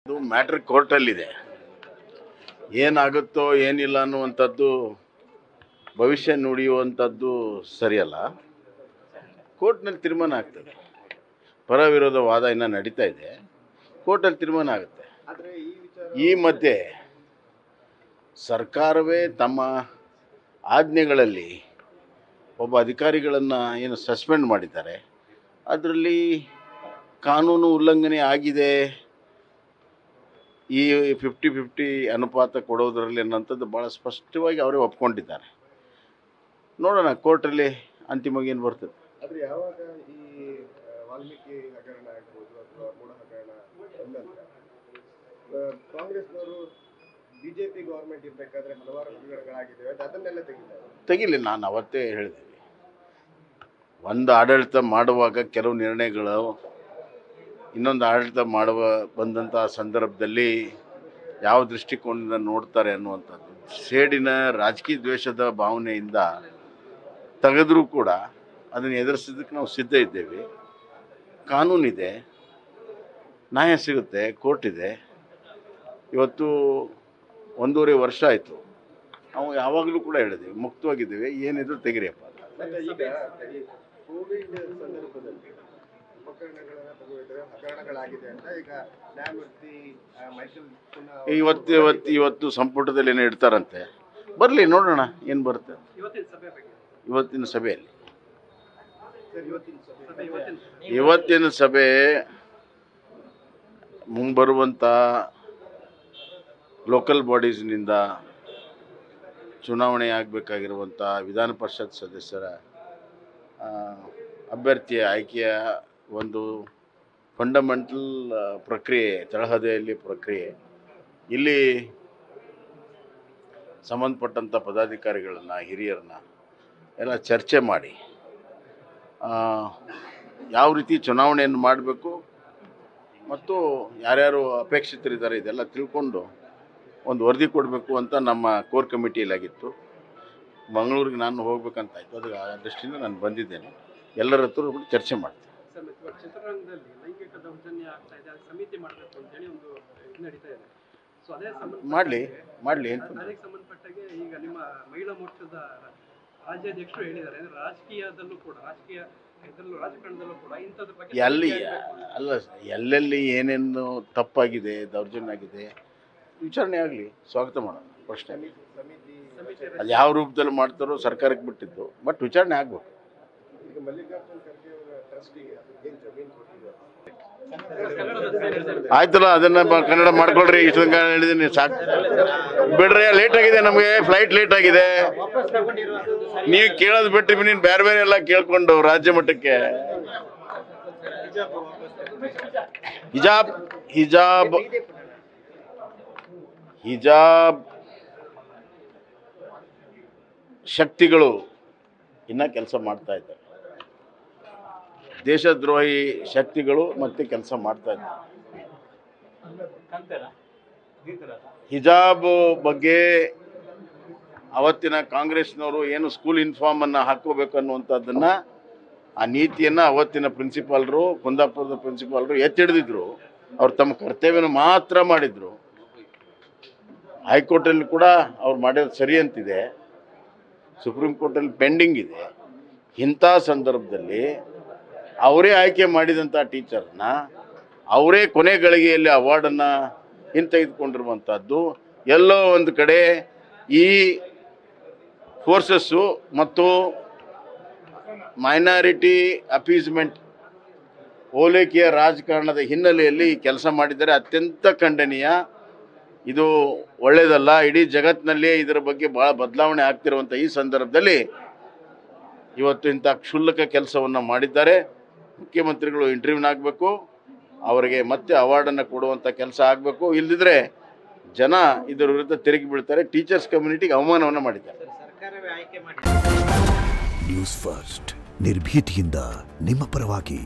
ಅದು ಮ್ಯಾಟ್ರ್ ಕೋರ್ಟಲ್ಲಿದೆ. ಏನಾಗುತ್ತೋ ಏನಿಲ್ಲ ಅನ್ನುವಂಥದ್ದು ಭವಿಷ್ಯ ನುಡಿಯುವಂಥದ್ದು ಸರಿಯಲ್ಲ. ಕೋರ್ಟ್ನಲ್ಲಿ ತೀರ್ಮಾನ ಆಗ್ತದೆ. ಪರ ವಿರೋಧ ವಾದ ಇನ್ನೂ ನಡೀತಾ ಇದೆ. ಕೋರ್ಟಲ್ಲಿ ತೀರ್ಮಾನ ಆಗುತ್ತೆ. ಈ ಮಧ್ಯೆ ಸರ್ಕಾರವೇ ತಮ್ಮ ಆಜ್ಞೆಗಳಲ್ಲಿ ಒಬ್ಬ ಅಧಿಕಾರಿಗಳನ್ನು ಏನು ಸಸ್ಪೆಂಡ್ ಮಾಡಿದ್ದಾರೆ, ಅದರಲ್ಲಿ ಕಾನೂನು ಉಲ್ಲಂಘನೆ ಆಗಿದೆ, ಈ 50-50 ಅನುಪಾತ ಕೊಡೋದರಲ್ಲಿ ಅನ್ನೋಂಥದ್ದು ಭಾಳ ಸ್ಪಷ್ಟವಾಗಿ ಅವರೇ ಒಪ್ಕೊಂಡಿದ್ದಾರೆ. ನೋಡೋಣ ಕೋರ್ಟಲ್ಲಿ ಅಂತಿಮವಾಗಿ ಏನು ಬರ್ತದೆ. ಆದರೆ ಯಾವಾಗ ಈ ವಾಲ್ಮೀಕಿ ಹಗರಣ ಆಗ್ಬೋದು ಅಥವಾ ಮೂಢ ಹಗರಣ ಕಾಂಗ್ರೆಸ್ನವರು ಬಿಜೆಪಿ ಗೌರ್ಮೆಂಟ್ ಇರಬೇಕಾದ್ರೆ ಹಲವಾರು ಹಗರಣಗಳಾಗಿದ್ದಾವೆ, ಅದನ್ನೆಲ್ಲ ತೆಗಿಲಿ. ನಾನು ಅವತ್ತೇ ಹೇಳಿದ್ದೀನಿ, ಒಂದು ಆಡಳಿತ ಮಾಡುವಾಗ ಕೆಲವು ನಿರ್ಣಯಗಳು ಇನ್ನೊಂದು ಆಡಳಿತ ಬಂದಂಥ ಸಂದರ್ಭದಲ್ಲಿ ಯಾವ ದೃಷ್ಟಿಕೋನದಿಂದ ನೋಡ್ತಾರೆ ಅನ್ನುವಂಥದ್ದು ಸೇಡಿನ ರಾಜಕೀಯ ದ್ವೇಷದ ಭಾವನೆಯಿಂದ ತೆಗೆದರೂ ಕೂಡ ಅದನ್ನು ಎದುರಿಸೋದಕ್ಕೆ ನಾವು ಸಿದ್ಧ ಇದ್ದೇವೆ. ಕಾನೂನಿದೆ, ನ್ಯಾಯ ಸಿಗುತ್ತೆ, ಕೋರ್ಟ್ ಇದೆ. ಇವತ್ತು 1.5 ವರ್ಷ ಆಯಿತು. ನಾವು ಯಾವಾಗಲೂ ಕೂಡ ಹೇಳಿದ್ದೇವೆ, ಮುಕ್ತವಾಗಿದ್ದೇವೆ, ಏನಿದ್ರು ತೆಗಿರಿಯಪ್ಪ. ಕೋವಿಡ್ ಸಂದರ್ಭದಲ್ಲಿ ಉಪಕರಣಗಳನ್ನು ತಗೊಂಡಿದ್ದಾರೆ, ಹಗರಣಗಳಾಗಿದೆ ಅಂತ ಈಗ ನ್ಯಾಯಮೂರ್ತಿ ಮೈಕಲ್ ಇವತ್ತು ಸಂಪುಟದಲ್ಲಿ ಏನು ಇಡ್ತಾರಂತೆ. ಬರಲಿ, ನೋಡೋಣ ಏನು ಬರುತ್ತೆ ಇವತ್ತಿನ ಸಭೆಯಲ್ಲಿ. ಇವತ್ತಿನ ಸಭೆ ಮುಂಬರುವಂಥ ಲೋಕಲ್ ಬಾಡೀಸ್ನಿಂದ ಚುನಾವಣೆ ಆಗಬೇಕಾಗಿರುವಂಥ ವಿಧಾನ ಪರಿಷತ್ ಸದಸ್ಯರ ಅಭ್ಯರ್ಥಿಯ ಆಯ್ಕೆಯ ಒಂದು ಫಂಡಮೆಂಟಲ್ ಪ್ರಕ್ರಿಯೆ, ತಳಹದಿಯಲ್ಲಿ ಪ್ರಕ್ರಿಯೆ. ಇಲ್ಲಿ ಸಂಬಂಧಪಟ್ಟಂಥ ಪದಾಧಿಕಾರಿಗಳನ್ನು, ಹಿರಿಯರನ್ನ ಎಲ್ಲ ಚರ್ಚೆ ಮಾಡಿ ಯಾವ ರೀತಿ ಚುನಾವಣೆಯನ್ನು ಮಾಡಬೇಕು ಮತ್ತು ಯಾರ್ಯಾರು ಅಪೇಕ್ಷಿತರಿದ್ದಾರೆ ಇದೆಲ್ಲ ತಿಳ್ಕೊಂಡು ಒಂದು ವರದಿ ಕೊಡಬೇಕು ಅಂತ ನಮ್ಮ ಕೋರ್ ಕಮಿಟಿಯಲ್ಲಾಗಿತ್ತು. ಮಂಗಳೂರಿಗೆ ನಾನು ಹೋಗ್ಬೇಕಂತಾಯಿತು. ಅದು ಆ ದೃಷ್ಟಿಯಿಂದ ನಾನು ಬಂದಿದ್ದೇನೆ. ಎಲ್ಲರ ಹತ್ರ ಚರ್ಚೆ ಮಾಡ್ತೀನಿ. ಮಾಡಲಿ ಅಂತ ಈಗ ನಿಮ್ಮ ಮಹಿಳಾ ಮೋರ್ಚಾದ ರಾಜ್ಯಾಧ್ಯಕ್ಷರು ಹೇಳಿದ್ದಾರೆ, ರಾಜಕೀಯದಲ್ಲೂ ಕೂಡ ರಾಜಕಾರಣದಲ್ಲೂ ಕೂಡ ಇಂಥದ್ರ ಬಗ್ಗೆ ಎಲ್ಲೆಲ್ಲಿ ಏನೇನು ತಪ್ಪಾಗಿದೆ, ದೌರ್ಜನ್ಯ ಆಗಿದೆ, ವಿಚಾರಣೆ ಆಗಲಿ, ಸ್ವಾಗತ ಮಾಡೋಣ. ಪ್ರಶ್ನೆ ಅದು ಯಾವ ರೂಪದಲ್ಲಿ ಮಾಡ್ತಾರೋ ಸರ್ಕಾರಕ್ಕೆ ಬಿಟ್ಟಿದ್ದು, ಬಟ್ ವಿಚಾರಣೆ ಆಗಬೇಕು. ಆಯ್ತಲ್ಲ, ಅದನ್ನ ಕನ್ನಡ ಮಾಡ್ಕೊಳ್ರಿ. ಇಷ್ಟು ಹೇಳಿದ್ದೀನಿ, ಸಾಕು ಬಿಡ್ರಿ. ಲೇಟ್ ಆಗಿದೆ, ನಮಗೆ ಫ್ಲೈಟ್ ಲೇಟ್ ಆಗಿದೆ. ನೀವು ಕೇಳೋದು ಬಿಟ್ಟು ನೀನು ಬೇರೆ ಬೇರೆ ಎಲ್ಲ ಕೇಳ್ಕೊಂಡು ರಾಜ್ಯ ಮಟ್ಟಕ್ಕೆ ಹಿಜಾಬ್ ಶಕ್ತಿಗಳು ಇನ್ನ ಕೆಲಸ ಮಾಡ್ತಾ ಇದ್ದಾರೆ. ದೇಶದ್ರೋಹಿ ಶಕ್ತಿಗಳು ಮತ್ತೆ ಕೆಲಸ ಮಾಡ್ತಾ ಇದ್ದಾರೆ. ಹಿಜಾಬ್ ಬಗ್ಗೆ ಅವತ್ತಿನ ಕಾಂಗ್ರೆಸ್ನವರು ಏನು ಸ್ಕೂಲ್ ಯೂನಿಫಾರ್ಮನ್ನು ಹಾಕೋಬೇಕು ಅನ್ನುವಂಥದ್ದನ್ನ, ಆ ನೀತಿಯನ್ನು ಅವತ್ತಿನ ಪ್ರಿನ್ಸಿಪಾಲ್ರು, ಕುಂದಾಪುರದ ಪ್ರಿನ್ಸಿಪಾಲ್ರು ಎತ್ತಿಡಿದ್ರು. ಅವ್ರು ತಮ್ಮ ಕರ್ತವ್ಯನ ಮಾತ್ರ ಮಾಡಿದರು. ಹೈಕೋರ್ಟಲ್ಲಿ ಕೂಡ ಅವ್ರು ಮಾಡಿರೋದು ಸರಿ ಅಂತಿದೆ, ಸುಪ್ರೀಂ ಕೋರ್ಟಲ್ಲಿ ಪೆಂಡಿಂಗ್ ಇದೆ. ಇಂಥ ಸಂದರ್ಭದಲ್ಲಿ ಅವರೇ ಆಯ್ಕೆ ಮಾಡಿದಂಥ ಟೀಚರ್ನ ಅವರೇ ಕೊನೆ ಗಳಿಗೆಯಲ್ಲಿ ಅವಾರ್ಡನ್ನು ಹಿಂತೆಗೆದುಕೊಂಡಿರುವಂಥದ್ದು ಎಲ್ಲೋ ಒಂದು ಕಡೆ ಈ ಫೋರ್ಸಸ್ಸು ಮತ್ತು ಮೈನಾರಿಟಿ ಅಪೀಸ್ಮೆಂಟ್ ಓಲೈಕೆಯ ರಾಜಕಾರಣದ ಹಿನ್ನೆಲೆಯಲ್ಲಿ ಕೆಲಸ ಮಾಡಿದರೆ ಅತ್ಯಂತ ಖಂಡನೀಯ. ಇದು ಒಳ್ಳೆಯದಲ್ಲ. ಇಡೀ ಜಗತ್ತಿನಲ್ಲಿ ಇದರ ಬಗ್ಗೆ ಭಾಳ ಬದಲಾವಣೆ ಆಗ್ತಿರುವಂಥ ಈ ಸಂದರ್ಭದಲ್ಲಿ ಇವತ್ತು ಇಂಥ ಕ್ಷುಲ್ಲಕ ಕೆಲಸವನ್ನು ಮಾಡಿದ್ದಾರೆ. ಮುಖ್ಯಮಂತ್ರಿಗಳು ಇಂಟರ್ವ್ಯೂನ್ ಆಗಬೇಕು, ಅವರಿಗೆ ಮತ್ತೆ ಅವಾರ್ಡನ್ನು ಕೊಡುವಂಥ ಕೆಲಸ ಆಗಬೇಕು. ಇಲ್ಲದಿದ್ದರೆ ಜನ ಇದರ ವಿರುದ್ಧ ತಿರುಗಿ ಬೀಳ್ತಾರೆ. ಟೀಚರ್ಸ್ ಕಮ್ಯುನಿಟಿಗೆ ಅವಮಾನವನ್ನು ಮಾಡಿದ್ದಾರೆ. ನ್ಯೂಸ್ ಫಸ್ಟ್, ನಿರ್ಭೀತಿಯಿಂದ ನಿಮ್ಮ ಪರವಾಗಿ.